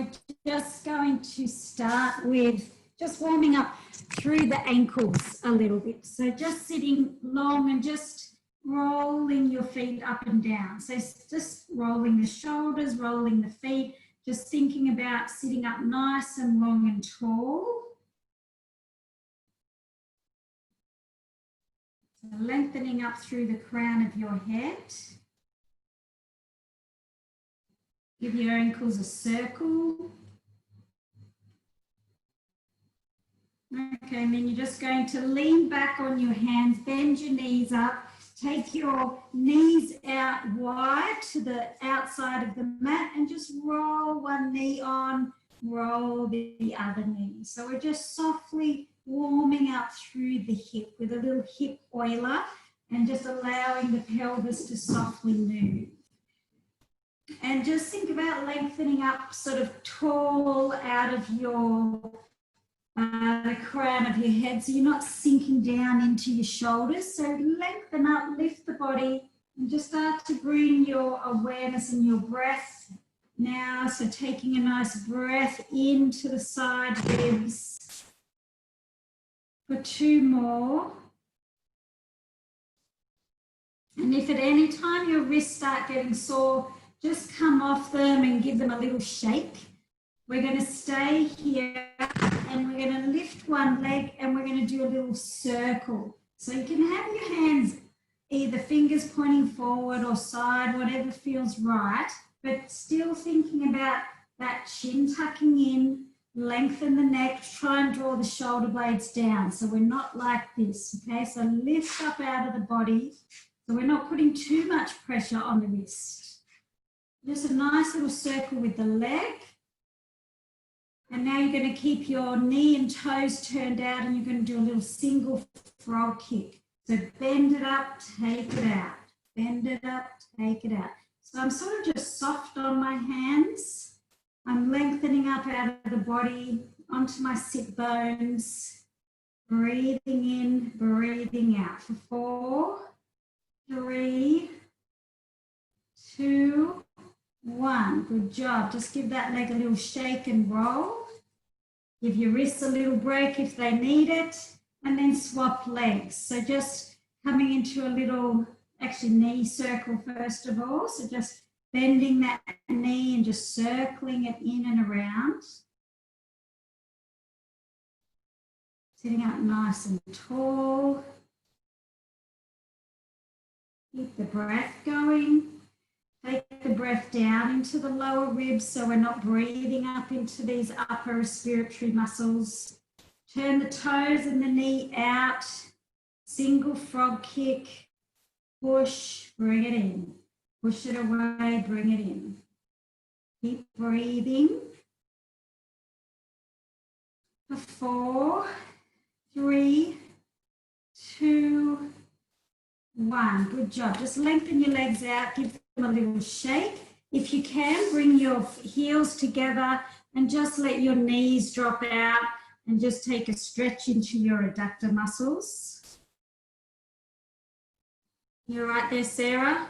we're just going to start with just warming up through the ankles a little bit. So just sitting long and just rolling your feet up and down. So just rolling the shoulders, rolling the feet, just thinking about sitting up nice and long and tall. So lengthening up through the crown of your head. Give your ankles a circle. Okay, and then you're just going to lean back on your hands, bend your knees up, take your knees out wide to the outside of the mat and just roll one knee on, roll the other knee. So we're just softly warming up through the hip with a little hip oiler and just allowing the pelvis to softly move. And just think about lengthening up sort of tall out of your the crown of your head, so you're not sinking down into your shoulders. So lengthen up, lift the body, and just start to bring your awareness and your breath now. So taking a nice breath into the side ribs for 2 more. And if at any time your wrists start getting sore, just come off them and give them a little shake. We're going to stay here and we're going to lift one leg and we're going to do a little circle. So you can have your hands either fingers pointing forward or side, whatever feels right, but still thinking about that chin tucking in, lengthen the neck, try and draw the shoulder blades down. So we're not like this, okay? So lift up out of the body. So we're not putting too much pressure on the wrist. Just a nice little circle with the leg. And now you're going to keep your knee and toes turned out and you're going to do a little single frog kick. So bend it up, take it out. Bend it up, take it out. So I'm sort of just soft on my hands. I'm lengthening up out of the body onto my sit bones. Breathing in, breathing out for 4, 3, 2, 1. Good job. Just give that leg a little shake and roll. Give your wrists a little break if they need it, and then swap legs. So just coming into a little, actually knee circle first of all. So just bending that knee and just circling it in and around. Sitting up nice and tall. Keep the breath going. Take the breath down into the lower ribs so we're not breathing up into these upper respiratory muscles. Turn the toes and the knee out. Single frog kick. Push, bring it in. Push it away, bring it in. Keep breathing. For 4, 3, 2, 1. Good job. Just lengthen your legs out. Give them a little shake. If you can, bring your heels together and just let your knees drop out and just take a stretch into your adductor muscles. You all right there, Sarah?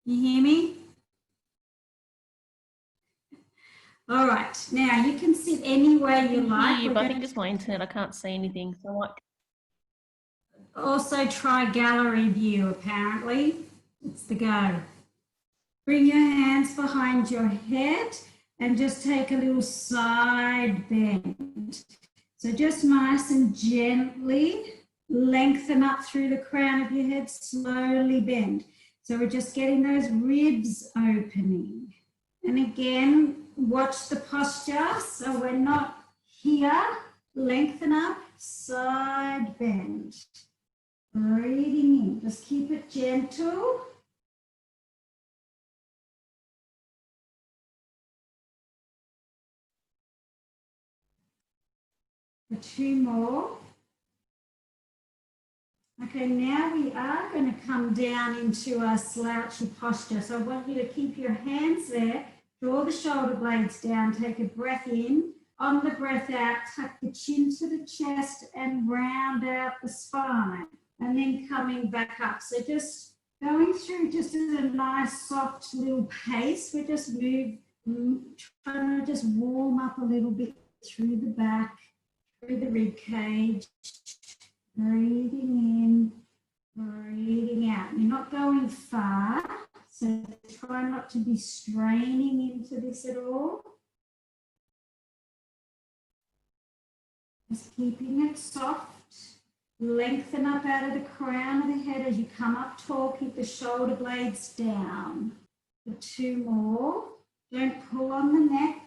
You hear me? All right. Now you can sit any way you like. I think it's my internet. I can't see anything. So I might also try gallery view, apparently. It's the go. Bring your hands behind your head and just take a little side bend. So just nice and gently lengthen up through the crown of your head, slowly bend. So we're just getting those ribs opening. And again, watch the posture. So we're not here, lengthen up, side bend. Breathing in, just keep it gentle. For 2 more. Okay, now we are going to come down into a slouchy posture. So I want you to keep your hands there, draw the shoulder blades down, take a breath in. On the breath out, tuck the chin to the chest and round out the spine. And then coming back up. So just going through just at a nice soft little pace. We just move Trying to just warm up a little bit through the back, through the rib cage. Breathing in, breathing out. You're not going far, so try not to be straining into this at all. Just keeping it soft. Lengthen up out of the crown of the head as you come up tall. Keep the shoulder blades down. For 2 more. Don't pull on the neck.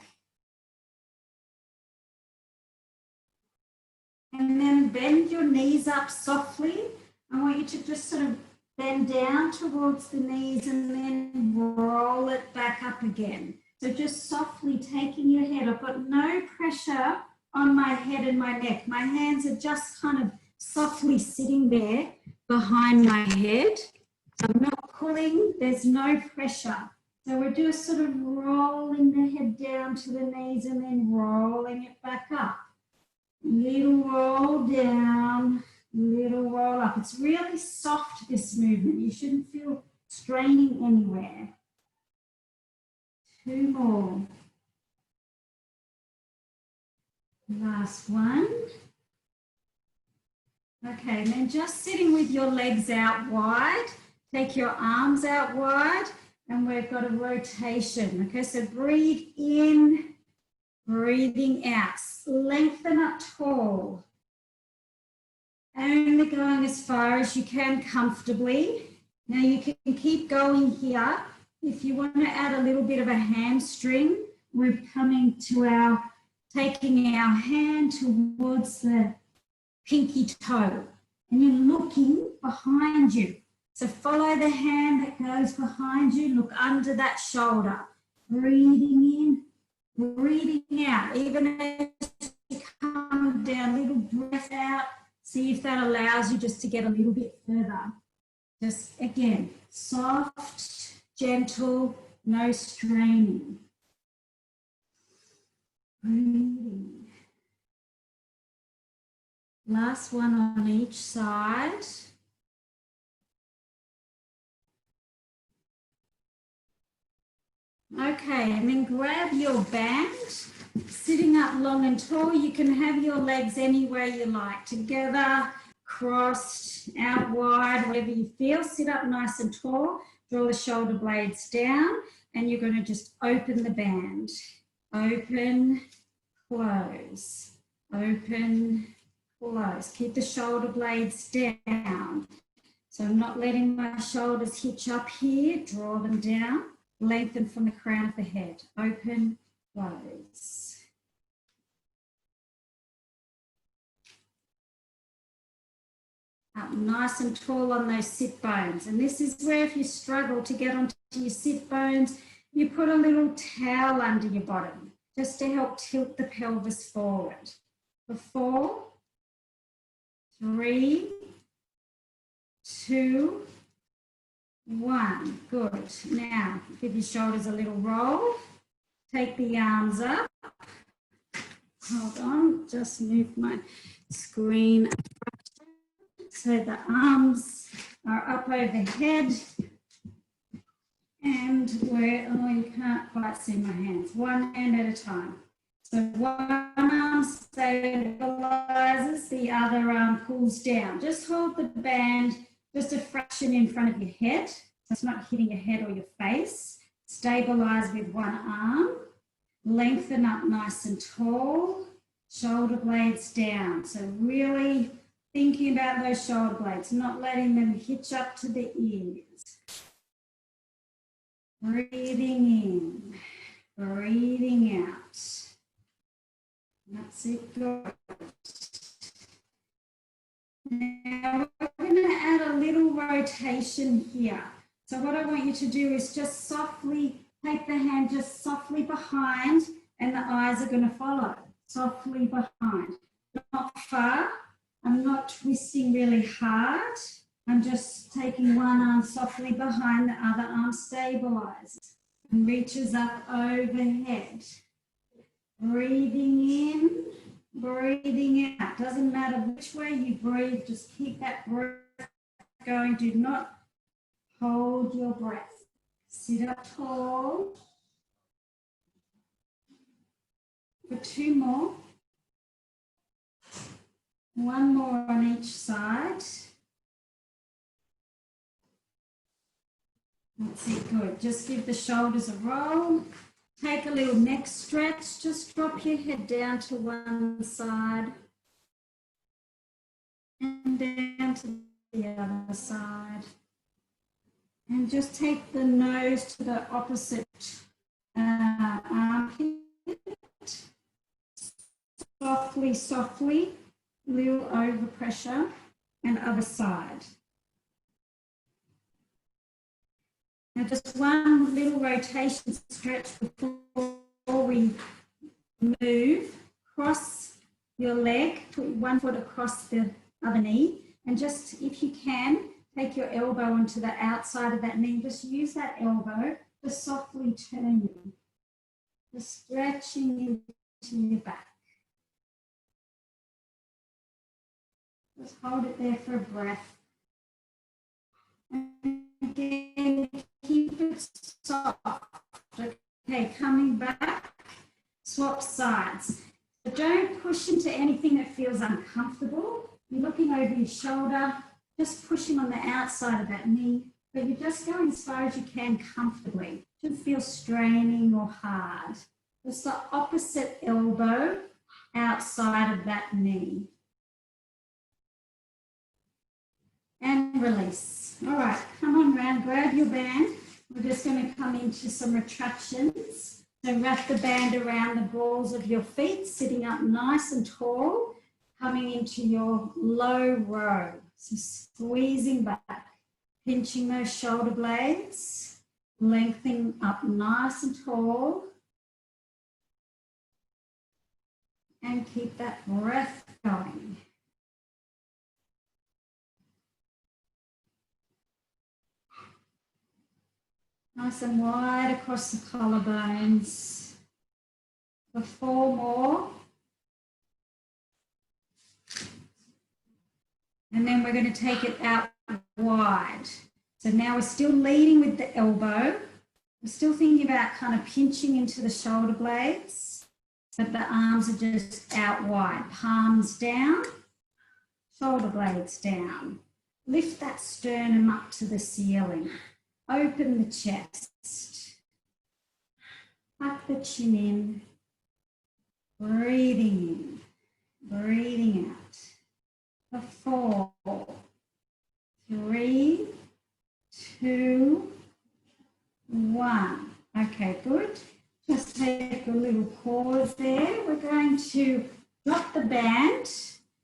And then bend your knees up softly. I want you to just sort of bend down towards the knees and then roll it back up again. So just softly taking your head. I've got no pressure on my head and my neck. My hands are just kind of softly sitting there behind my head. I'm not pulling, there's no pressure. So we're just sort of rolling the head down to the knees and then rolling it back up. Little roll down, little roll up. It's really soft, this movement. You shouldn't feel straining anywhere. 2 more. Last one. Okay, and then just sitting with your legs out wide, take your arms out wide, and we've got a rotation. Okay, so breathe in, breathing out. Lengthen up tall. Only going as far as you can comfortably. Now you can keep going here. If you want to add a little bit of a hamstring, we're coming to taking our hand towards the pinky toe, and you're looking behind you. So follow the hand that goes behind you, look under that shoulder. Breathing in, breathing out. Even as you come down, little breath out. See if that allows you just to get a little bit further. Just again, soft, gentle, no straining. Breathing. Last one on each side. Okay, and then grab your band. Sitting up long and tall, you can have your legs anywhere you like. Together, crossed, out wide, whatever you feel. Sit up nice and tall. Draw the shoulder blades down, and you're going to just open the band. Open, close, open, close. Keep the shoulder blades down. So I'm not letting my shoulders hitch up here. Draw them down. Lengthen from the crown of the head. Open, close. Up nice and tall on those sit bones. And this is where if you struggle to get onto your sit bones, you put a little towel under your bottom just to help tilt the pelvis forward. For 4, 3, 2, 1. Good. Now, give your shoulders a little roll. Take the arms up. Hold on, just move my screen. So the arms are up overhead. And you can't quite see my hands. One hand at a time. So one arm stabilizes, the other arm pulls down. Just hold the band just a fraction in front of your head. So it's not hitting your head or your face. Stabilize with one arm. Lengthen up nice and tall. Shoulder blades down. So really thinking about those shoulder blades, not letting them hitch up to the ears. Breathing in, breathing out. That's it, good. Now we're going to add a little rotation here. So what I want you to do is just softly take the hand just softly behind, and the eyes are going to follow. Softly behind. Not far. I'm not twisting really hard. I'm just taking one arm softly behind, the other arm stabilizes and reaches up overhead. Breathing in, breathing out. Doesn't matter which way you breathe, just keep that breath going. Do not hold your breath. Sit up tall. for 2 more. 1 more on each side. That's it, good. Just give the shoulders a roll. Take a little neck stretch. Just drop your head down to one side and down to the other side. And just take the nose to the opposite armpit. Softly, softly, little overpressure, and other side. Now just one little rotation stretch before we move. Cross your leg, put one foot across the other knee, and just, if you can, take your elbow onto the outside of that knee. Just use that elbow to softly turn you. Just stretching into your back. Just hold it there for a breath. And again, keep it soft. Okay, coming back, swap sides. But don't push into anything that feels uncomfortable. You're looking over your shoulder, just pushing on the outside of that knee, but you're just going as far as you can comfortably. Shouldn't feel straining or hard. Just the opposite elbow outside of that knee. And release. All right, come on round, grab your band. We're just going to come into some retractions. So wrap the band around the balls of your feet, sitting up nice and tall, coming into your low row. So squeezing back, pinching those shoulder blades, lengthening up nice and tall. And keep that breath going. Nice and wide across the collarbones. For 4 more. And then we're going to take it out wide. So now we're still leading with the elbow. We're still thinking about kind of pinching into the shoulder blades, but the arms are just out wide. Palms down, shoulder blades down. Lift that sternum up to the ceiling. Open the chest. Tuck the chin in. Breathing in, breathing out. For 4, 3, 2, 1. Okay, good. Just take a little pause there. We're going to drop the band.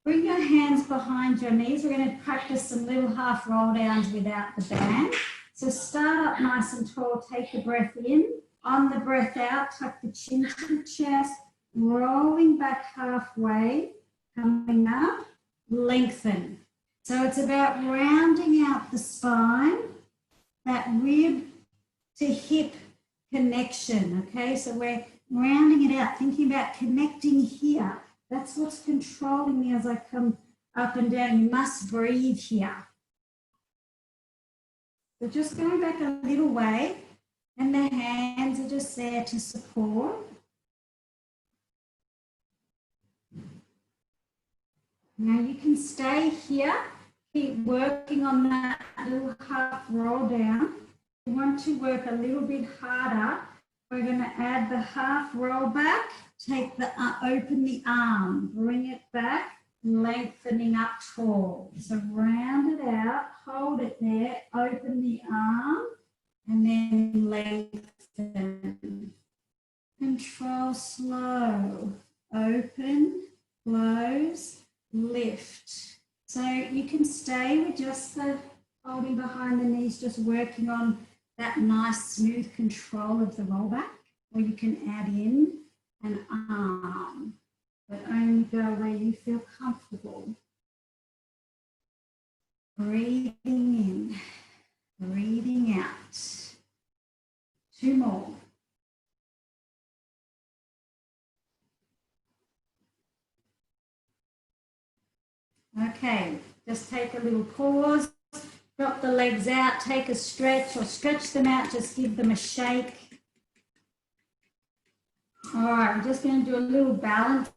Bring your hands behind your knees. We're going to practice some little half roll downs without the band. So start up nice and tall, take the breath in. On the breath out, tuck the chin to the chest, rolling back halfway, coming up, lengthen. So it's about rounding out the spine, that rib to hip connection, okay? So we're rounding it out, thinking about connecting here. That's what's controlling me as I come up and down. You must breathe here. So just going back a little way, and the hands are just there to support. Now you can stay here, keep working on that little half roll down. If you want to work a little bit harder, we're going to add the half roll back, take the open the arm, bring it back, lengthening up tall. So round it out, hold it there, open the arm, and then lengthen. Control slow, open, close, lift. So you can stay with just the holding behind the knees, just working on that nice smooth control of the rollback, or you can add in an arm, but only go where you feel comfortable. Breathing in, breathing out. 2 more. Okay, just take a little pause, drop the legs out, take a stretch or stretch them out, just give them a shake. All right, we're just going to do a little balance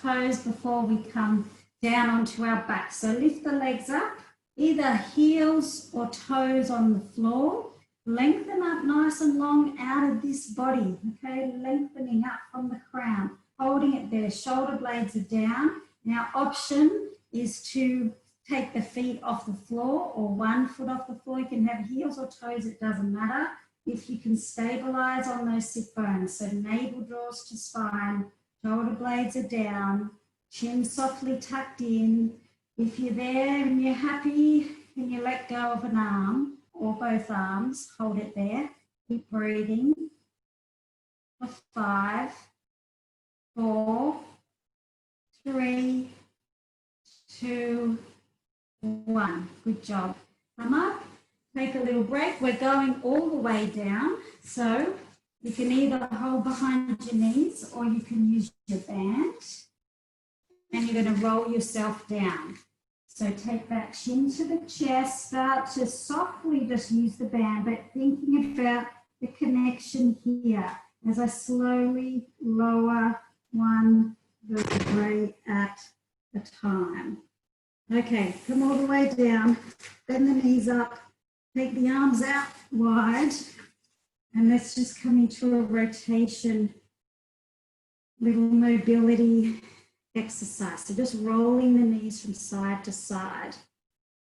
pose before we come down onto our back. So lift the legs up, either heels or toes on the floor. Lengthen up nice and long out of this body, okay? Lengthening up from the crown, holding it there. Shoulder blades are down. Now, option is to take the feet off the floor or one foot off the floor. You can have heels or toes, it doesn't matter. If you can stabilize on those sit bones, so navel draws to spine, shoulder blades are down, chin softly tucked in. If you're there and you're happy, can you let go of an arm or both arms? Hold it there. Keep breathing. For 5, 4, 3, 2, 1. Good job. Come up. Take a little break. We're going all the way down. So you can either hold behind your knees or you can use your band. And you're going to roll yourself down. So take that chin to the chest. Start to softly just use the band, but thinking about the connection here as I slowly lower one vertebrae at a time. Okay, come all the way down. Bend the knees up. Take the arms out wide, and let's just come into a rotation, little mobility exercise. So just rolling the knees from side to side.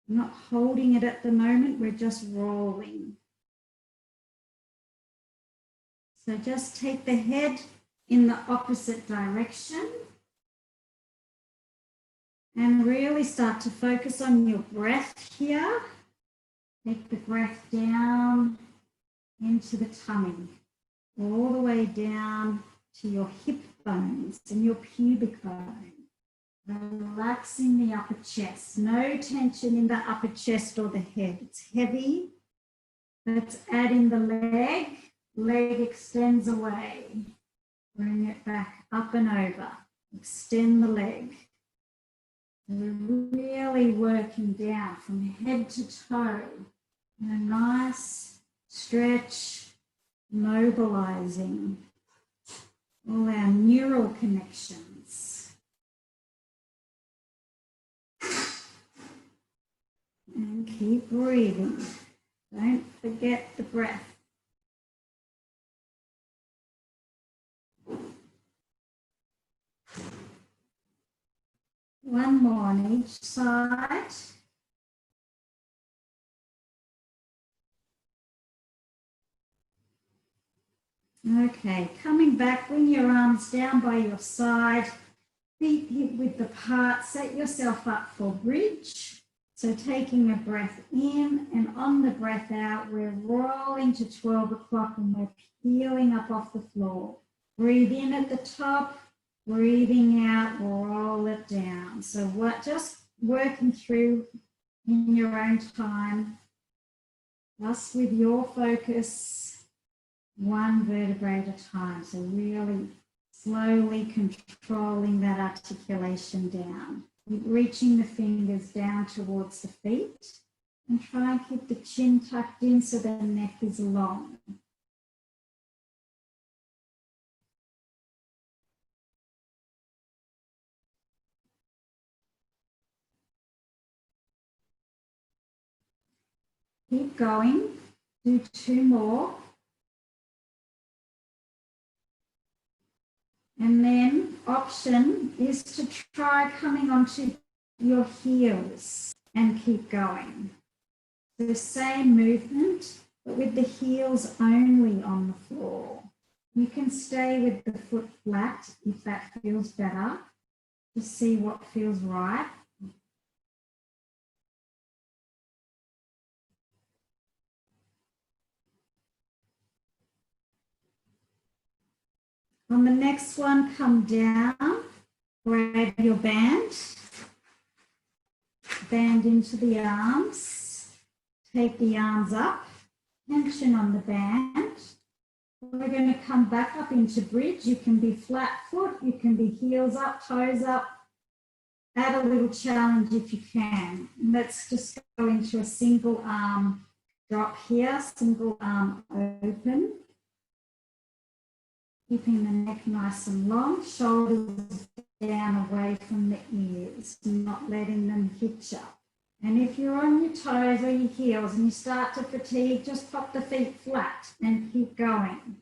I'm not holding it at the moment, we're just rolling. So just take the head in the opposite direction and really start to focus on your breath here. Take the breath down into the tummy, all the way down to your hip bones and your pubic bone. Relaxing the upper chest. No tension in the upper chest or the head. It's heavy. Let's add in the leg. Leg extends away. Bring it back up and over. Extend the leg. We're really working down from head to toe. And a nice stretch, mobilizing all our neural connections. And keep breathing. Don't forget the breath. One more on each side. Okay, coming back, bring your arms down by your side, feet hip width apart, set yourself up for bridge. So taking a breath in, and on the breath out, we're rolling to 12 o'clock and we're peeling up off the floor. Breathe in at the top, breathing out, roll it down. So just working through in your own time, just with your focus, one vertebrae at a time. So really slowly controlling that articulation down. Keep reaching the fingers down towards the feet and try and keep the chin tucked in so the neck is long. Keep going. Do 2 more. And then option is to try coming onto your heels and keep going. The same movement, but with the heels only on the floor. You can stay with the foot flat if that feels better, to see what feels right. On the next one, come down, grab your band into the arms, take the arms up, tension on the band. We're going to come back up into bridge. You can be flat foot, you can be heels up, toes up. Add a little challenge if you can. Let's just go into a single arm drop here, single arm open. Keeping the neck nice and long, shoulders down away from the ears, not letting them hitch up. And if you're on your toes or your heels and you start to fatigue, just pop the feet flat and keep going.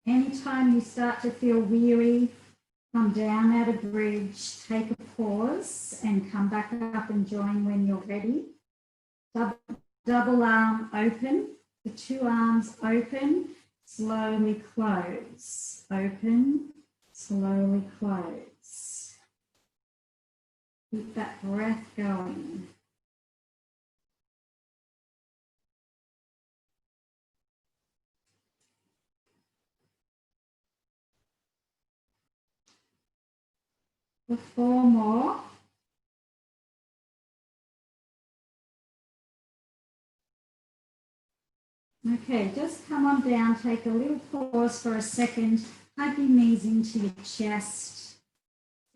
Anytime you start to feel weary, come down at a bridge, take a pause and come back up and join when you're ready. Double arm open, the two arms open, slowly close. Open, slowly close. Keep that breath going. For 4 more. Okay, just come on down, take a little pause for a second, hug your knees into your chest,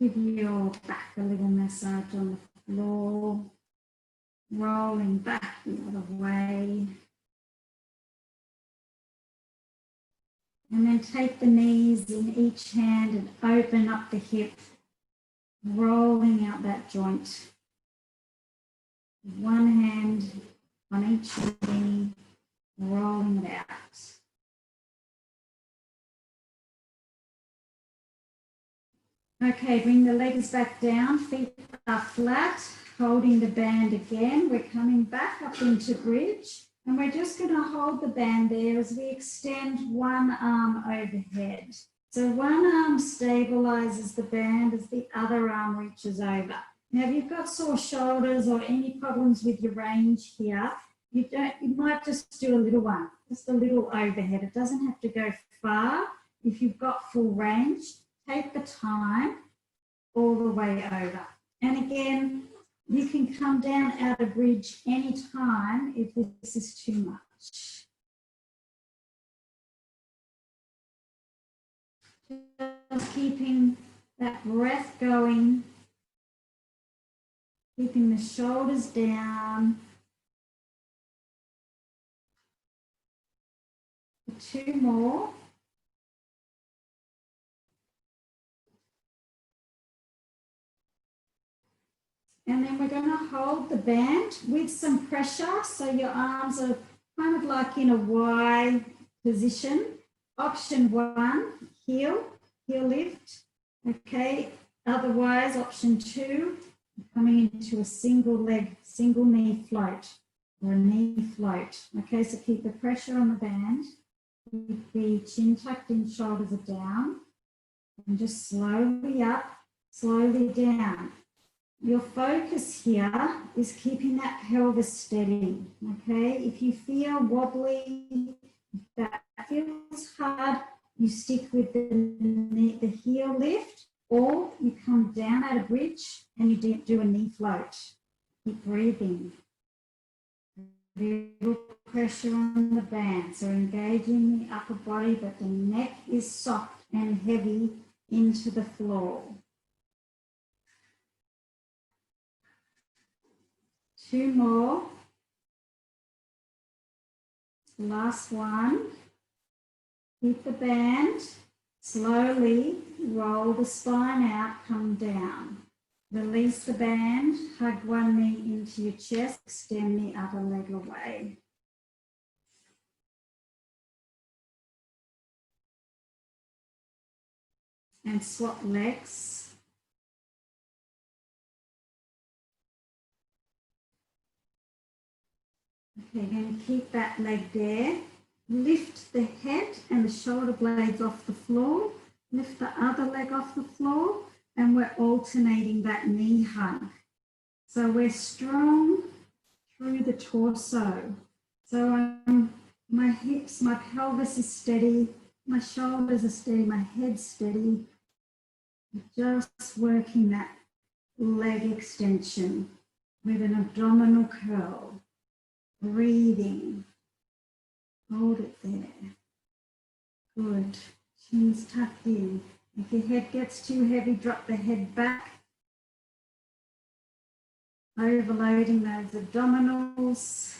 give your back a little massage on the floor, rolling back the other way. And then take the knees in each hand and open up the hip, rolling out that joint. One hand on each knee, rolling it out. Okay, bring the legs back down, feet are flat, holding the band again. We're coming back up into bridge and we're just going to hold the band there as we extend one arm overhead. So one arm stabilizes the band as the other arm reaches over. Now, if you've got sore shoulders or any problems with your range here, you might just do a little one, just a little overhead. It doesn't have to go far. If you've got full range, take the time all the way over. And again, you can come down out of bridge anytime if this is too much. Just keeping that breath going, keeping the shoulders down. 2 more. And then we're going to hold the band with some pressure. So your arms are kind of like in a Y position. Option 1, heel lift. Okay. Otherwise, option 2, coming into a single leg, single knee float or a knee float. Okay, so keep the pressure on the band. Keep the chin tucked in, shoulders are down. And just slowly up, slowly down. Your focus here is keeping that pelvis steady, okay? If you feel wobbly, if that feels hard, you stick with the heel lift, or you come down at a bridge and you do a knee float. Keep breathing. Little pressure on the band, so engaging the upper body, but the neck is soft and heavy into the floor. 2 more. Last one. Keep the band. Slowly roll the spine out, come down. Release the band, hug one knee into your chest, extend the other leg away. And swap legs. Okay, going to keep that leg there. Lift the head and the shoulder blades off the floor. Lift the other leg off the floor, and we're alternating that knee hug. So we're strong through the torso. So my hips, my pelvis is steady, my shoulders are steady, my head's steady. Just working that leg extension with an abdominal curl. Breathing. Hold it there. Good. Chin's tucked in. If your head gets too heavy, drop the head back. overloading those abdominals.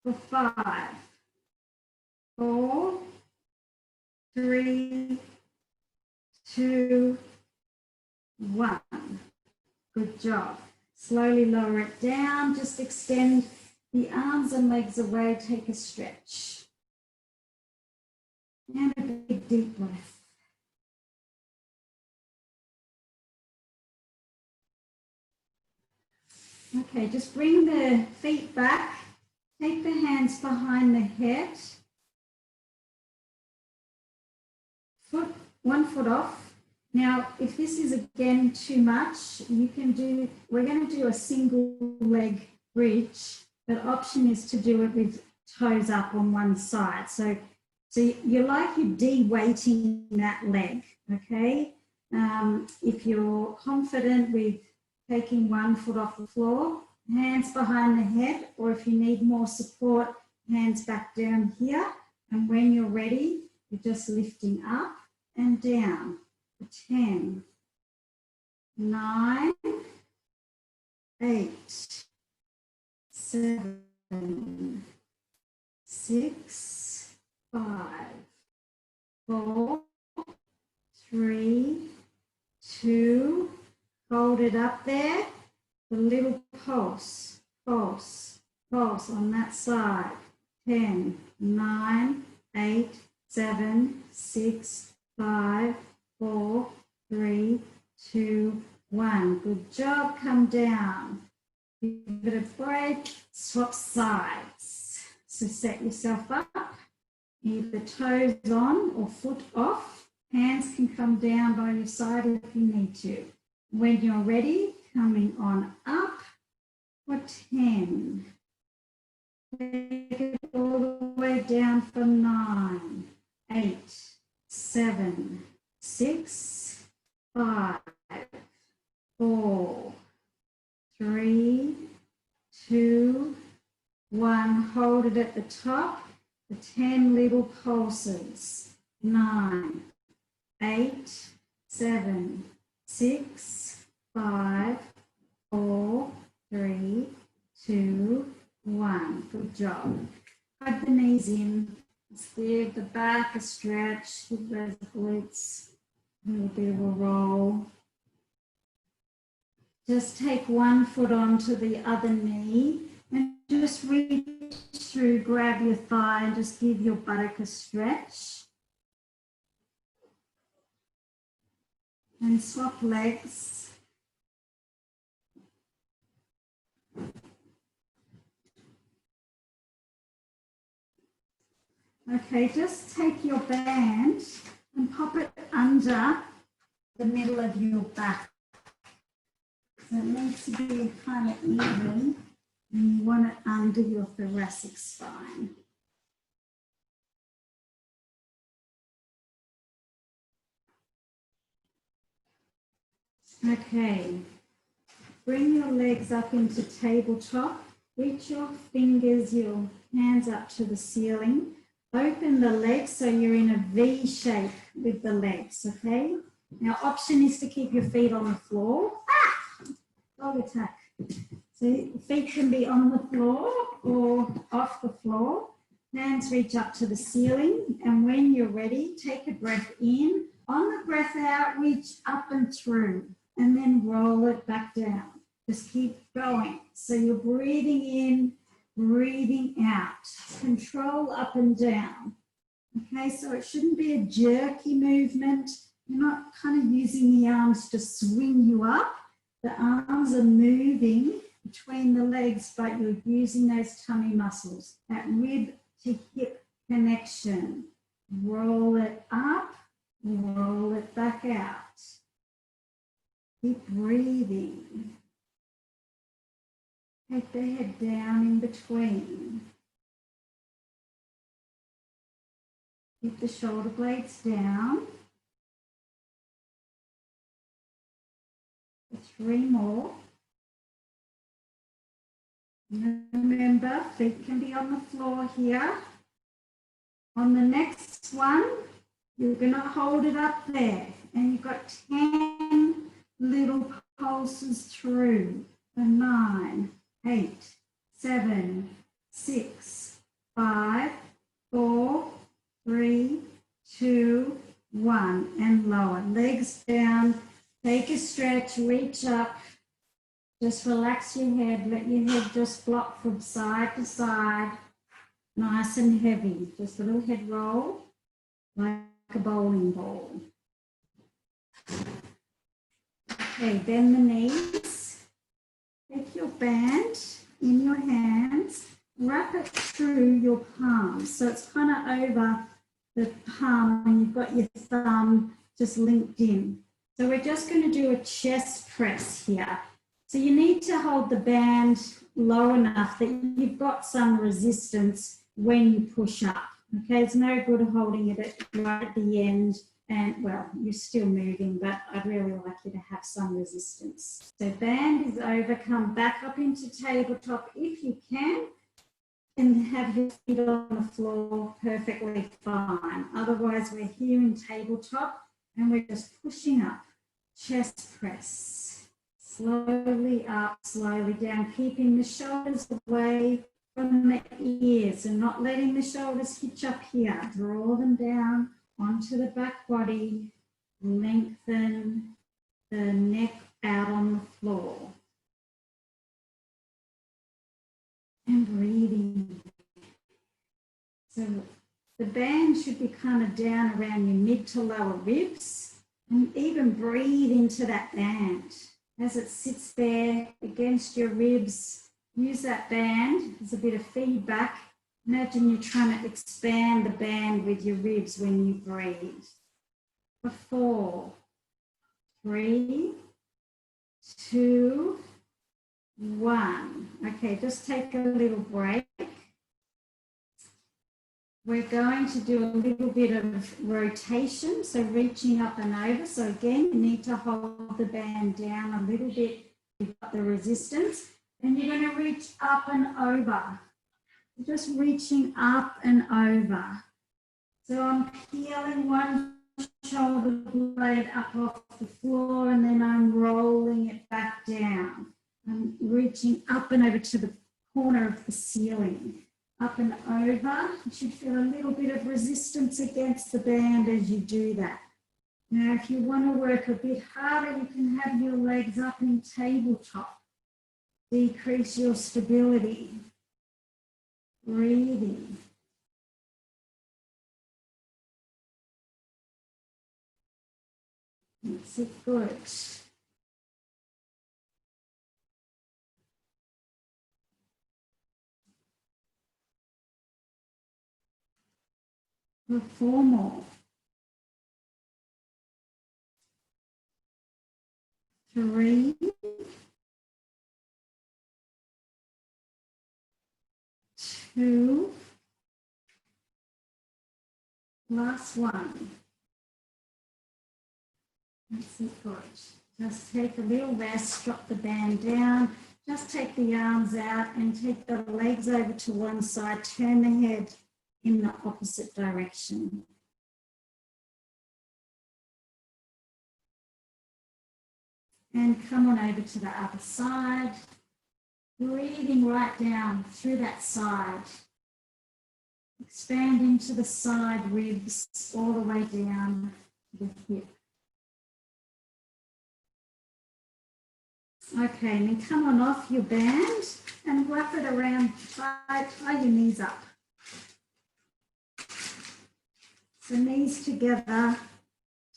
For 5, 4, 3, 2, 1. Good job. Slowly lower it down. Just extend the arms and legs away. Take a stretch. And a big deep breath. Okay, just bring the feet back. Take the hands behind the head. One foot off. Now, if this is again too much, you can do, we're going to do a single leg bridge. The option is to do it with toes up on one side. So you're like you're de-weighting that leg, okay? If you're confident with taking 1 foot off the floor, hands behind the head, or if you need more support, hands back down here. And when you're ready, you're just lifting up and down. 10, 9, 8, 7, 6, 5, 4, 3, 2, hold it up there. The little pulse on that side. 10, 9, 8, 7, 6, 5, 4, 3, 2, 1. Good job. Come down. Give it a break. Swap sides. So set yourself up. Either toes on or foot off. Hands can come down by your side if you need to. When you're ready, coming on up for 10. Take it all the way down for 9, 8, 7, 6, 5, 4, 3, 2, 1. Hold it at the top. The 10 little pulses. 9, 8, 7, 6, 5, 4, 3, 2, 1. Good job. Hug the knees in. Let's give the back a stretch. Give those glutes a little bit of a roll. Just take 1 foot onto the other knee and just reach through, grab your thigh and just give your buttock a stretch. And swap legs. Okay, just take your band and pop it under the middle of your back. So it needs to be kind of even, and you want it under your thoracic spine. Okay, bring your legs up into tabletop. Reach your fingers, your hands up to the ceiling. Open the legs so you're in a V shape with the legs, okay? Now, option is to keep your feet on the floor. Dog attack. So your feet can be on the floor or off the floor. Hands reach up to the ceiling. And when you're ready, take a breath in. On the breath out, reach up and through. And then roll it back down. Just keep going. So you're breathing in, breathing out. Control up and down. Okay, so it shouldn't be a jerky movement. You're not kind of using the arms to swing you up. The arms are moving between the legs, but you're using those tummy muscles. That rib to hip connection. Roll it up, roll it back out. Keep breathing. Take the head down in between. Keep the shoulder blades down. 3 more. Remember, feet can be on the floor here. On the next one, you're going to hold it up there. And you've got 10 little pulses through. For 9, 8, 7, 6, 5, 4, 3, 2, 1, and lower. Legs down. Take a stretch, reach up. Just relax your head. Let your head just flop from side to side. Nice and heavy. Just a little head roll like a bowling ball. Okay, bend the knees. Take your band in your hands. Wrap it through your palms. So it's kind of over the palm and you've got your thumb just linked in. So we're just going to do a chest press here. So you need to hold the band low enough that you've got some resistance when you push up. Okay, it's no good holding it right at the end and, well, you're still moving, but I'd really like you to have some resistance. So band is over, come back up into tabletop if you can, and have your feet on the floor perfectly fine. Otherwise, we're here in tabletop and we're just pushing up. Chest press. Slowly up, slowly down, keeping the shoulders away from the ears and not letting the shoulders hitch up here. Draw them down onto the back body. Lengthen the neck out on the floor. And breathing. So the band should be kind of down around your mid to lower ribs, and even breathe into that band. As it sits there against your ribs, use that band as a bit of feedback. Imagine you're trying to expand the band with your ribs when you breathe. For 4, 3, 2, 1. Okay, just take a little break. We're going to do a little bit of rotation, so reaching up and over. So again, you need to hold the band down a little bit. You've got the resistance. And you're going to reach up and over. Just reaching up and over. So I'm peeling one shoulder blade up off the floor and then I'm rolling it back down. I'm reaching up and over to the corner of the ceiling. Up and over. You should feel a little bit of resistance against the band as you do that. Now, if you want to work a bit harder, you can have your legs up in tabletop. Decrease your stability. Breathing. That's it, good. For 4 more. 3, 2, last 1. That's it, good. Just take a little rest, drop the band down, just take the arms out and take the legs over to one side, turn the head in the opposite direction. And come on over to the other side, breathing right down through that side. Expand into the side ribs all the way down to the hip. Okay, and then come on off your band and wrap it around, tie your knees up. So knees together,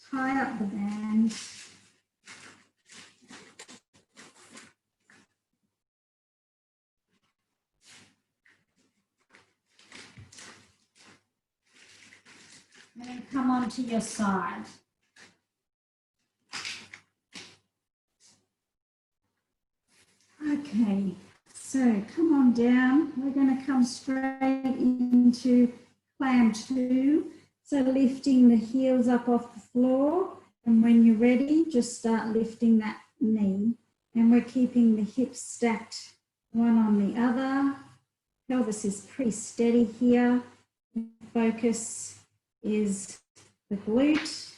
tie up the band. And come onto your side. Okay, so come on down. We're going to come straight into clam 2. So lifting the heels up off the floor. And when you're ready, just start lifting that knee. And we're keeping the hips stacked one on the other. Pelvis is pretty steady here. The focus is the glute.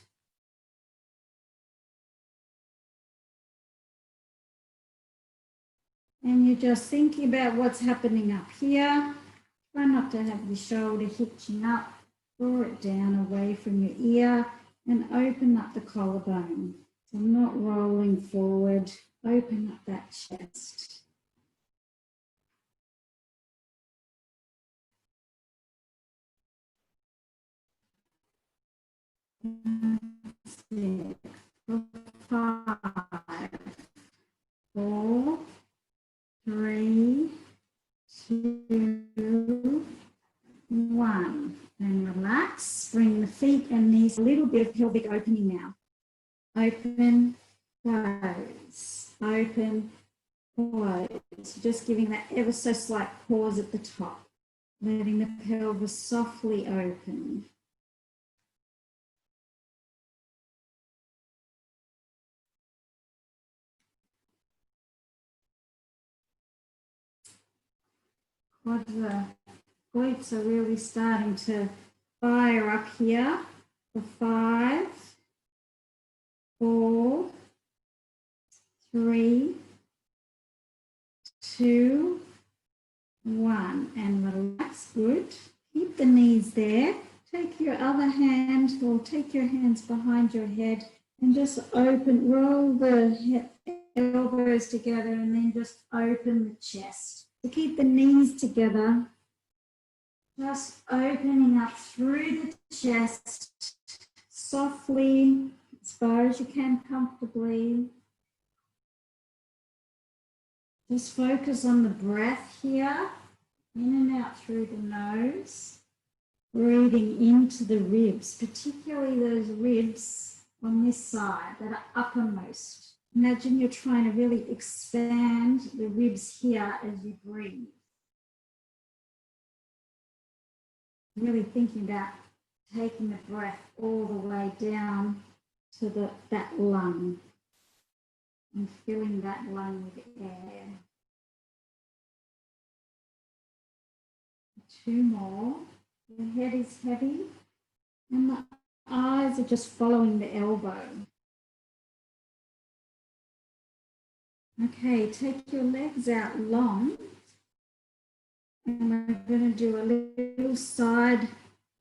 And you're just thinking about what's happening up here. Try not to have the shoulder hitching up. Draw it down away from your ear and open up the collarbone. So not rolling forward. Open up that chest. Six, 5, 4, 3, 2, 1. And relax. Bring the feet and knees a little bit of pelvic opening now. Open, close. Open, close. Just giving that ever so slight pause at the top. Letting the pelvis softly open. The glutes are really starting to fire up here. For 5, 4, 3, 2, 1. And relax. Good. Keep the knees there. Take your other hand or take your hands behind your head and just open, roll the elbows together and then just open the chest. To keep the knees together, just opening up through the chest, softly, as far as you can comfortably. Just focus on the breath here, in and out through the nose. Breathing into the ribs, particularly those ribs on this side that are uppermost. Imagine you're trying to really expand the ribs here as you breathe. Really thinking about taking the breath all the way down to that lung and filling that lung with air. 2 more. The head is heavy and the eyes are just following the elbow. Okay, take your legs out long and we're going to do a little side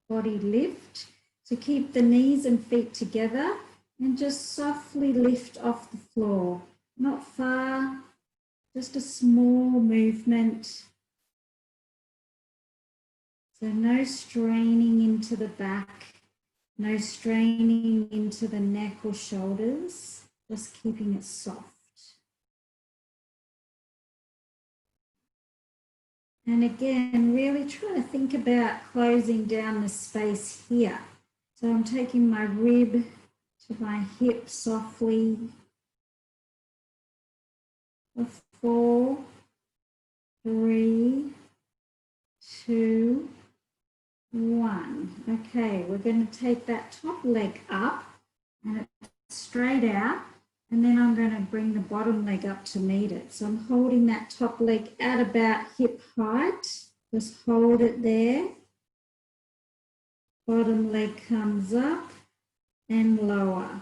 body lift. So keep the knees and feet together and just softly lift off the floor. Not far, just a small movement. So no straining into the back, no straining into the neck or shoulders, just keeping it soft. And again, really trying to think about closing down the space here. So I'm taking my rib to my hip softly. 4, 3, 2, 1. Okay, we're going to take that top leg up and it's straight out. And then I'm going to bring the bottom leg up to meet it. So I'm holding that top leg at about hip height. Just hold it there. Bottom leg comes up and lower.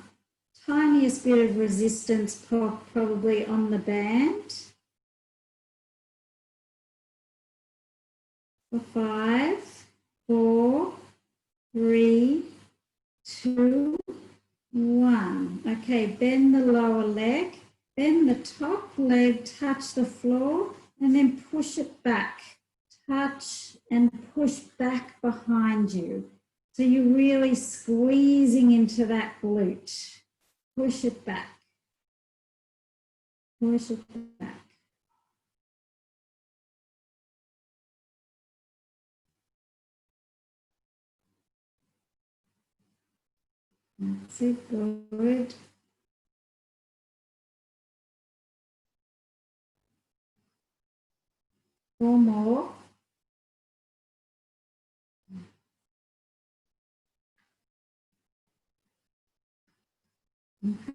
Tiniest bit of resistance probably on the band. For 5, 4, 3, 2, 1. Okay, bend the lower leg, bend the top leg, touch the floor, and then push it back. Touch and push back behind you. So you're really squeezing into that glute. Push it back. Push it back. That's it, good. Four more.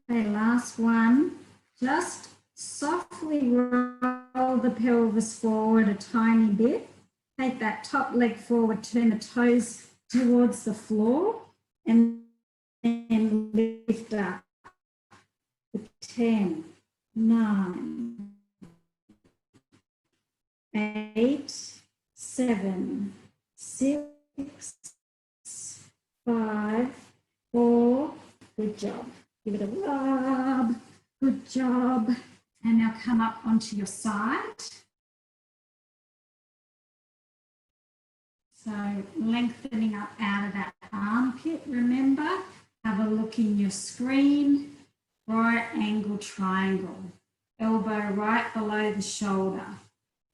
Okay, last one. Just softly roll the pelvis forward a tiny bit. Take that top leg forward, turn the toes towards the floor, and then lift up. 10, 9, 8, 7, 6, 5, 4. Good job. Give it a rub. Good job. And now come up onto your side. So lengthening up out of that armpit, remember. Have a look in your screen. Right angle triangle. Elbow right below the shoulder.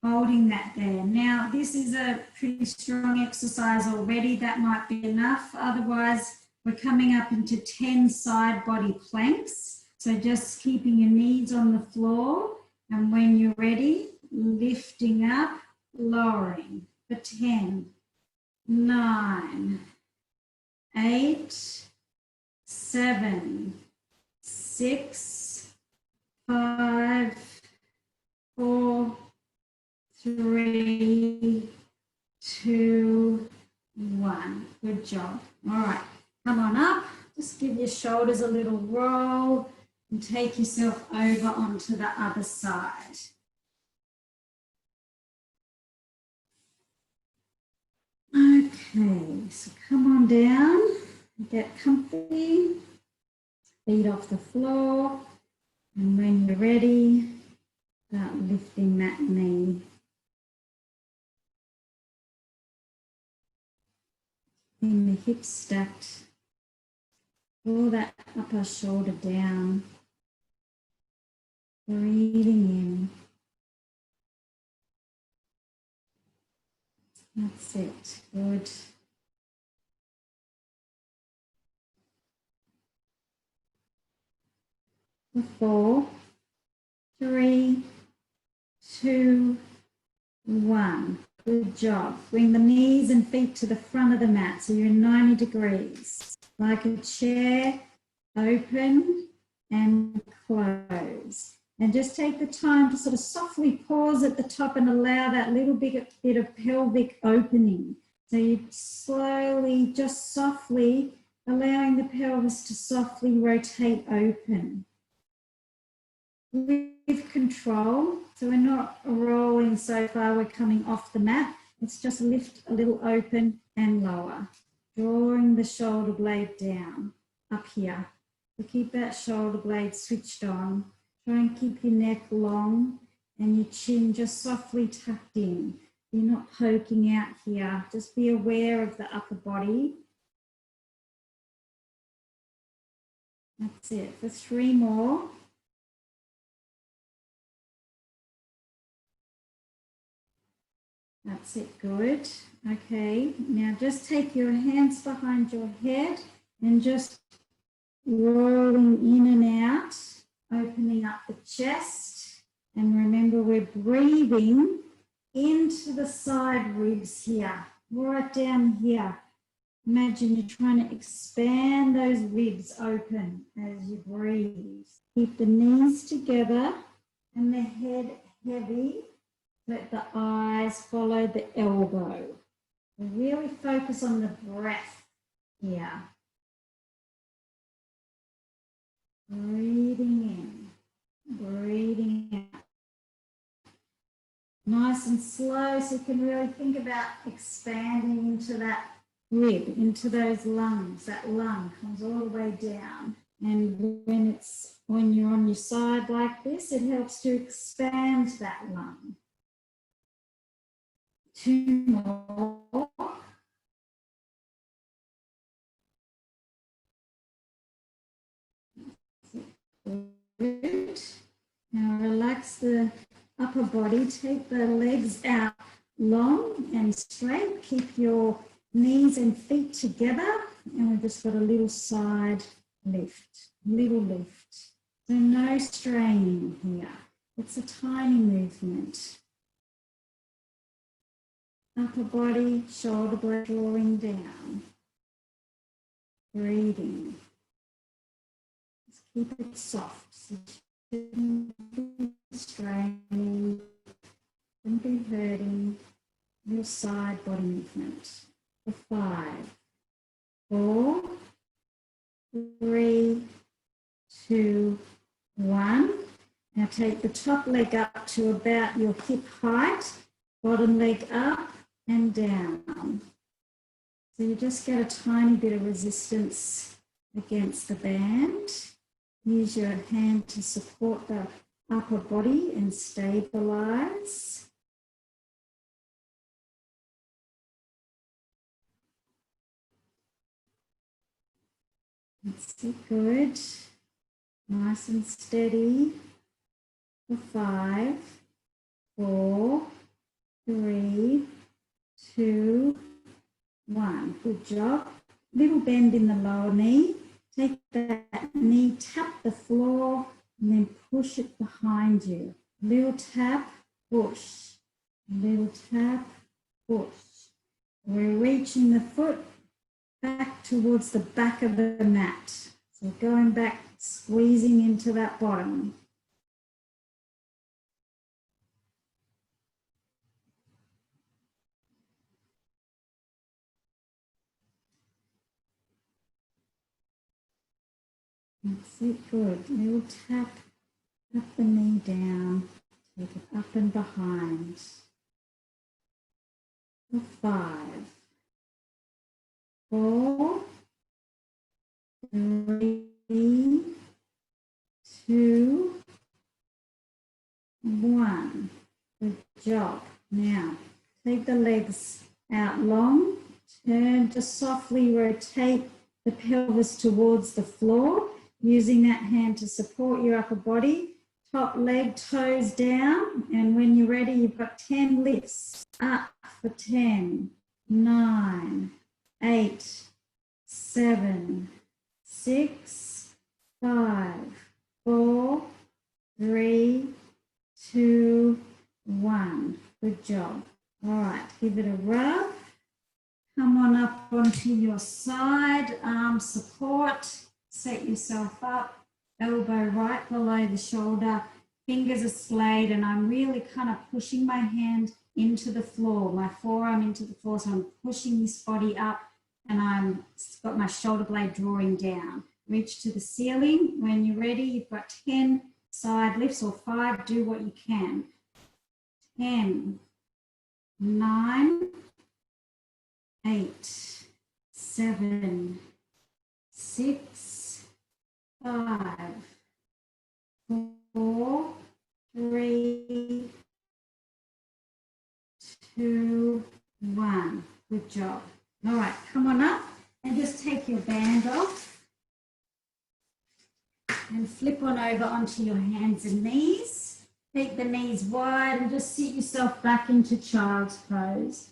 Holding that there. Now, this is a pretty strong exercise already. That might be enough. Otherwise, we're coming up into 10 side body planks. So just keeping your knees on the floor. And when you're ready, lifting up, lowering for 10, 9, 8, 7, 6, 5, 4, 3, 2, 1. Good job. All right, come on up. Just give your shoulders a little roll and take yourself over onto the other side. Okay, so come on down, get comfy, feet off the floor, and when you're ready, start lifting that knee. And the hips stacked, pull that upper shoulder down, breathing in. That's it, good. For 4, 3, 2, 1. Good job. Bring the knees and feet to the front of the mat so you're in 90 degrees. Like a chair, open and close. And just take the time to sort of softly pause at the top and allow that little bit of pelvic opening. So you slowly, just softly, allowing the pelvis to softly rotate open. With control, so we're not rolling so far, we're coming off the mat. Let's just lift a little open and lower, drawing the shoulder blade down up here. So keep that shoulder blade switched on. Try and keep your neck long and your chin just softly tucked in. You're not poking out here. Just be aware of the upper body. That's it. For 3 more. That's it, good. Okay, now just take your hands behind your head and just rolling in and out, opening up the chest. And remember, we're breathing into the side ribs here, right down here. Imagine you're trying to expand those ribs open as you breathe. Keep the knees together and the head heavy. Let the eyes follow the elbow. Really focus on the breath here. Breathing in, breathing out. Nice and slow so you can really think about expanding into that rib, into those lungs. That lung comes all the way down. And when you're on your side like this, it helps to expand that lung. 2 more. Good. Now relax the upper body. Take the legs out long and straight. Keep your knees and feet together. And we've just got a little side lift. Little lift. So no straining here. It's a tiny movement. Upper body, shoulder blade drawing down. Breathing. Just keep it soft. So shouldn't be straining, shouldn't be hurting. Your side body movement. For 5, 4, 3, 2, 1. Now take the top leg up to about your hip height. bottom leg up and down. So you just get a tiny bit of resistance against the band. Use your hand to support the upper body and stabilize. That's it, good. Nice and steady. For 5, 4, 3, 2, 1. Good job. Little bend in the lower knee. Take that knee, tap the floor, and then push it behind you. Little tap, push. Little tap, push. We're reaching the foot back towards the back of the mat. So going back, squeezing into that bottom. That's it, good. Little tap, up the knee down, take it up and behind. For 5, 4, 3, 2, 1. Good job. Now, take the legs out long, turn to softly rotate the pelvis towards the floor, using that hand to support your upper body. Top leg, toes down, and when you're ready, you've got 10 lifts. Up for 10, 9, 8, 7, 6, 5, 4, 3, 2, 1. Good job. All right, give it a rub. Come on up onto your side, arm support. Set yourself up, elbow right below the shoulder, fingers are splayed, and I'm really kind of pushing my hand into the floor, my forearm into the floor, so I'm pushing this body up, and I've got my shoulder blade drawing down. Reach to the ceiling. When you're ready, you've got 10 side lifts, or 5, do what you can. 10, 9, 8, 7, 6, 5, 4, 3, 2, 1. Good job. All right, come on up and just take your band off and flip on over onto your hands and knees. Keep the knees wide and just sit yourself back into child's pose.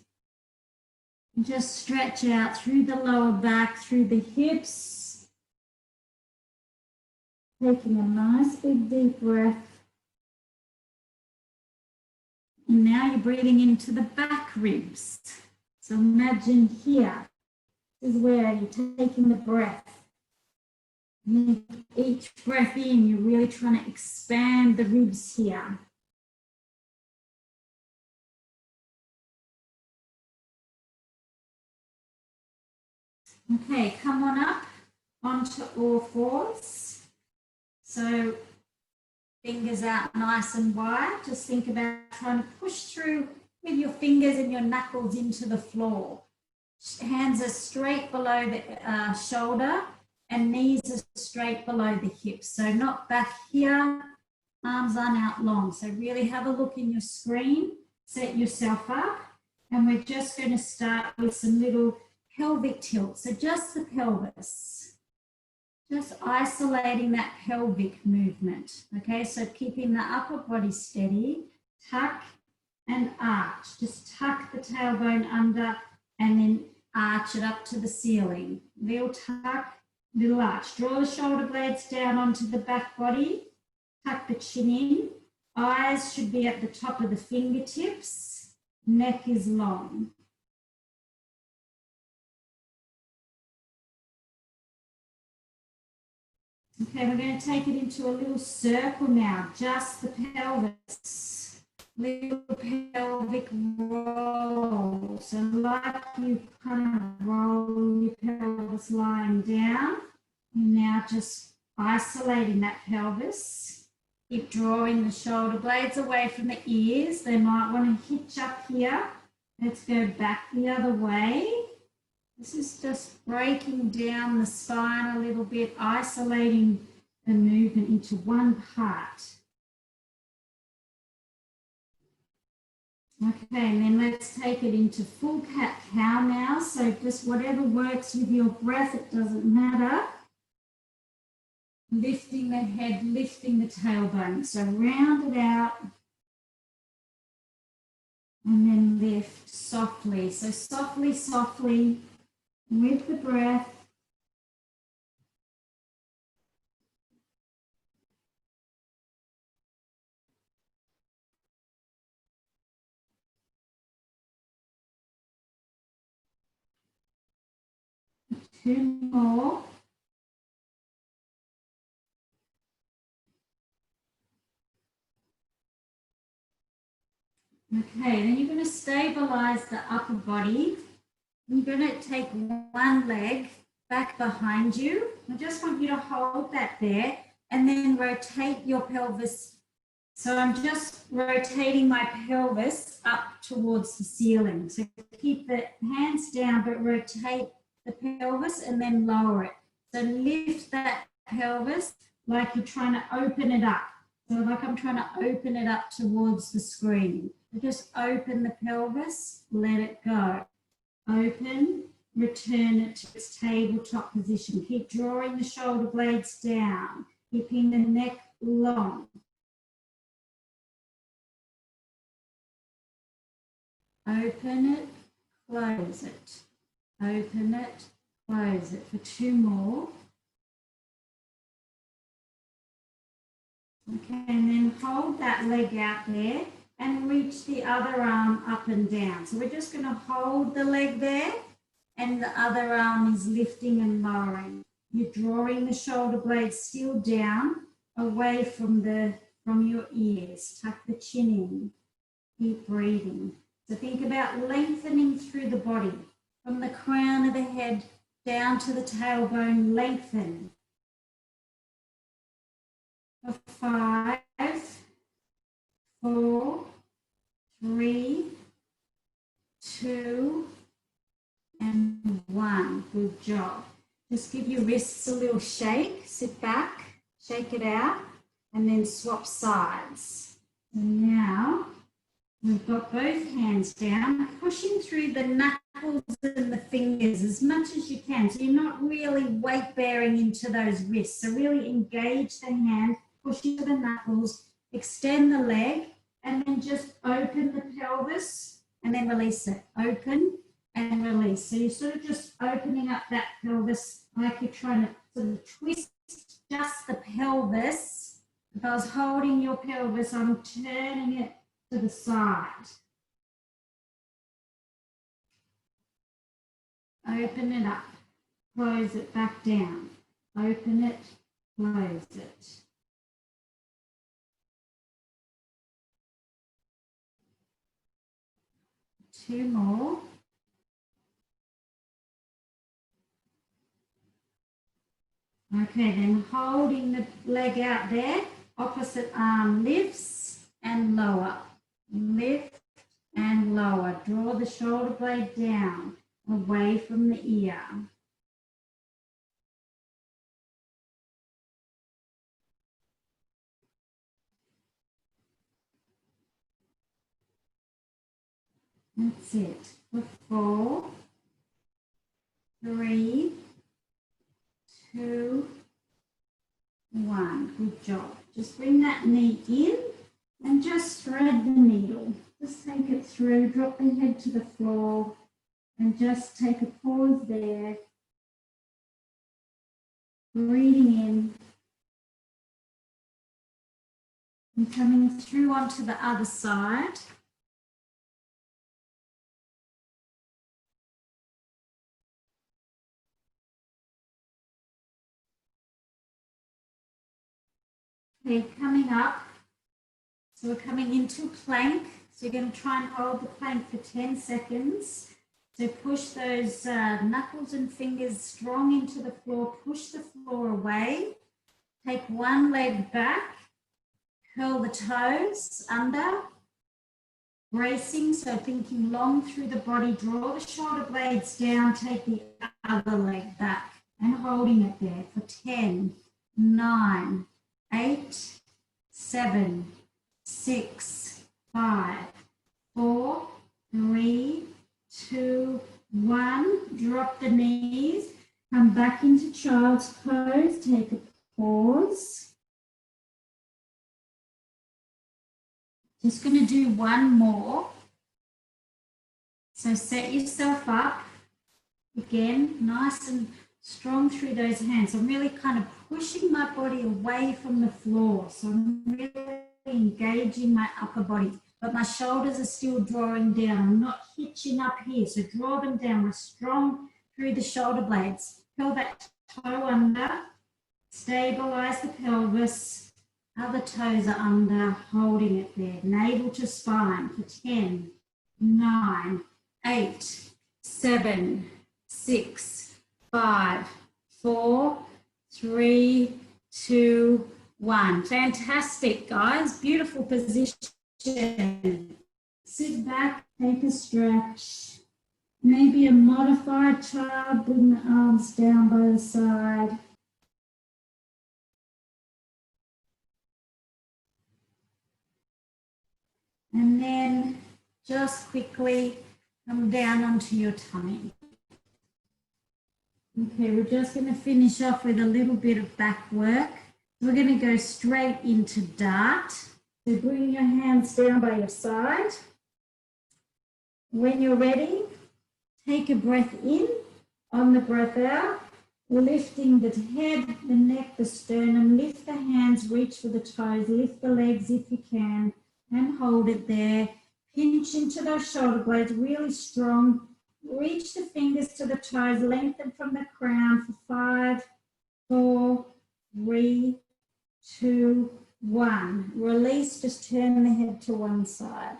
And just stretch out through the lower back, through the hips. Taking a nice big deep breath. And now you're breathing into the back ribs. So imagine here, this is where you're taking the breath. Each breath in, you're really trying to expand the ribs here. Okay, come on up onto all fours. So fingers out nice and wide. Just think about trying to push through with your fingers and your knuckles into the floor. Hands are straight below the shoulder and knees are straight below the hips. So not back here, arms aren't out long. So really have a look in your screen, set yourself up, and we're just going to start with some little pelvic tilt. So just the pelvis. Just isolating that pelvic movement, okay? So keeping the upper body steady, tuck and arch. Just tuck the tailbone under and then arch it up to the ceiling. Little tuck, little arch. Draw the shoulder blades down onto the back body, tuck the chin in. Eyes should be at the top of the fingertips. Neck is long. Okay, we're going to take it into a little circle now, just the pelvis, little pelvic roll. So like you kind of roll your pelvis lying down, and now just isolating that pelvis Keep drawing the shoulder blades away from the ears. They might want to hitch up here. Let's go back the other way. This is just breaking down the spine a little bit, isolating the movement into one part. Okay, and then let's take it into full cat-cow now. So just whatever works with your breath, it doesn't matter. Lifting the head, lifting the tailbone. So round it out and then lift softly. So softly, softly with the breath. Two more. Okay, then you're going to stabilize the upper body. You're going to take one leg back behind you. I just want you to hold that there and then rotate your pelvis. So I'm just rotating my pelvis up towards the ceiling. So keep the hands down, but rotate the pelvis and then lower it. So lift that pelvis like you're trying to open it up. So like I'm trying to open it up towards the screen. Just open the pelvis, let it go. Open, return it to its tabletop position. Keep drawing the shoulder blades down, keeping the neck long. Open it, close it. Open it, close it for two more. Okay, and then hold that leg out there and reach the other arm up and down. So we're just going to hold the leg there and the other arm is lifting and lowering. You're drawing the shoulder blades still down away from your ears. Tuck the chin in. Keep breathing. So think about lengthening through the body from the crown of the head down to the tailbone, lengthen. For 5, 4, 3, 2, and 1. Good job. Just give your wrists a little shake. Sit back, shake it out, and then swap sides. And now we've got both hands down, pushing through the knuckles and the fingers as much as you can. So you're not really weight bearing into those wrists. So really engage the hand, push into the knuckles, extend the leg, and then just open the pelvis and then release it. Open and release. So you're sort of just opening up that pelvis like you're trying to sort of twist just the pelvis. If I was holding your pelvis, I'm turning it to the side. Open it up. Close it back down. Open it, close it. Two more. Okay, then holding the leg out there, opposite arm lifts and lower. Lift and lower. Draw the shoulder blade down, away from the ear. That's it. For 4, 3, 2, 1. Good job. Just bring that knee in and just thread the needle. Just take it through, drop the head to the floor and just take a pause there. Breathing in and coming through onto the other side. Okay, coming up. So we're coming into plank. So you're going to try and hold the plank for 10 seconds. So push those knuckles and fingers strong into the floor. Push the floor away. Take one leg back. Curl the toes under, bracing, so thinking long through the body. Draw the shoulder blades down, take the other leg back and holding it there for 10, 9, 8, 7, 6, 5, 4, 3, 2, 1. Drop the knees, come back into child's pose, take a pause. Just going to do one more. So set yourself up. Again, nice and strong through those hands. I'm really kind of pushing my body away from the floor. So I'm really engaging my upper body, but my shoulders are still drawing down. I'm not hitching up here. So draw them down. We're strong through the shoulder blades. Curl that toe under. Stabilize the pelvis. Other toes are under, holding it there. Navel to spine for 10, 9, 8, 7, 6, 5, 4, 3, 2, 1. Fantastic, guys. Beautiful position. Sit back, take a stretch. Maybe a modified child, bring the arms down by the side. And then just quickly come down onto your tummy. Okay, we're just going to finish off with a little bit of back work. We're going to go straight into dart. So bring your hands down by your side. When you're ready, take a breath in. On the breath out, lifting the head, the neck, the sternum. Lift the hands, reach for the toes. Lift the legs if you can. And hold it there. Pinch into those shoulder blades really strong. Reach the fingers to the toes. Lengthen from the crown for 5, 4, 3, 2, 1. Release, just turn the head to one side.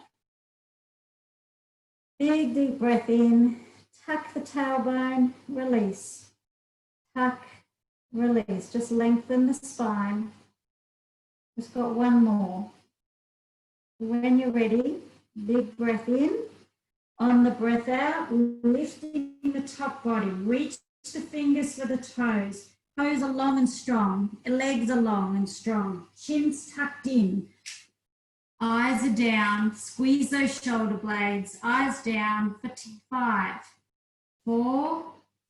Big deep breath in. Tuck the tailbone. Release. Tuck, release. Just lengthen the spine. Just got one more. When you're ready, big breath in. On the breath out, lifting the top body. Reach the fingers for the toes. Toes are long and strong. Legs are long and strong. Chin's tucked in. Eyes are down. Squeeze those shoulder blades. Eyes down for 5, 4,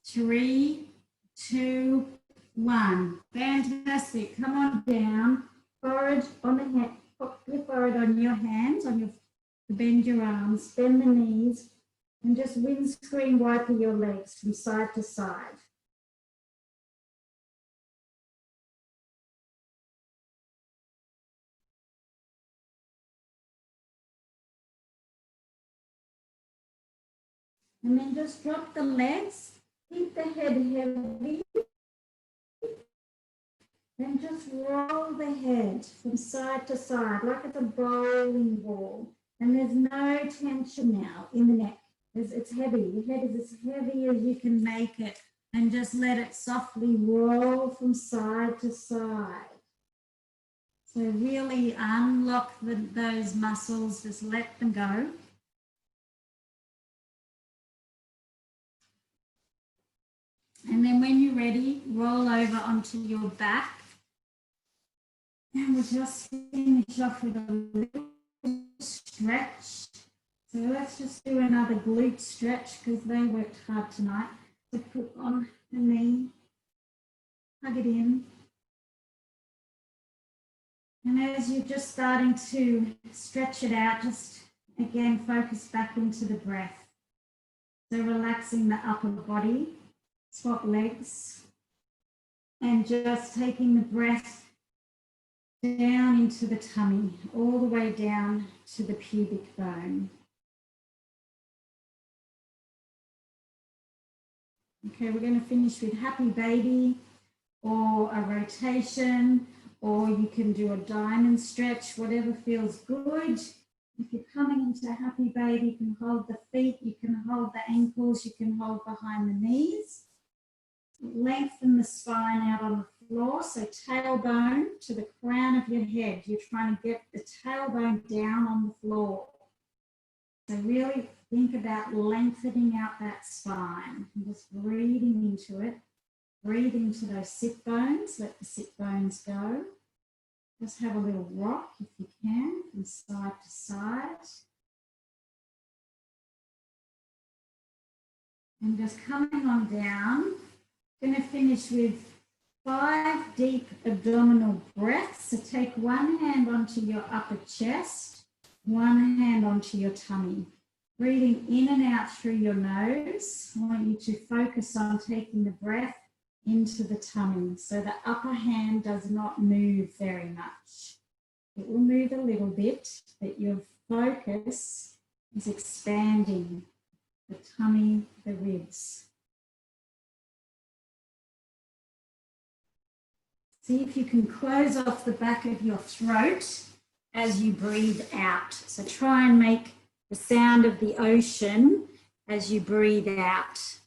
3, 2, 1. Fantastic. Come on down. Forehead on the head. Put your forehead on your hands, bend your arms, bend the knees, and just windscreen wipe your legs from side to side. And then just drop the legs, keep the head heavy, and just roll the head from side to side like it's a bowling ball. And there's no tension now in the neck. It's heavy. Your head is as heavy as you can make it. And just let it softly roll from side to side. So really unlock those muscles. Just let them go. And then when you're ready, roll over onto your back. And we'll just finish off with a little stretch. So let's just do another glute stretch because they worked hard tonight. So put on the knee, hug it in. And as you're just starting to stretch it out, just again focus back into the breath. So relaxing the upper body, swap legs, and just taking the breath down into the tummy, all the way down to the pubic bone. Okay, we're going to finish with happy baby or a rotation, or you can do a diamond stretch, whatever feels good. If you're coming into happy baby, you can hold the feet, you can hold the ankles, you can hold behind the knees. Lengthen the spine out on the floor, so tailbone to the crown of your head. You're trying to get the tailbone down on the floor. So really think about lengthening out that spine and just breathing into it. Breathe into those sit bones, let the sit bones go. Just have a little rock if you can, from side to side. And just coming on down, going to finish with 5 deep abdominal breaths. So take one hand onto your upper chest, one hand onto your tummy. Breathing in and out through your nose. I want you to focus on taking the breath into the tummy. So the upper hand does not move very much. It will move a little bit, but your focus is expanding the tummy, the ribs. See if you can close off the back of your throat as you breathe out. So try and make the sound of the ocean as you breathe out.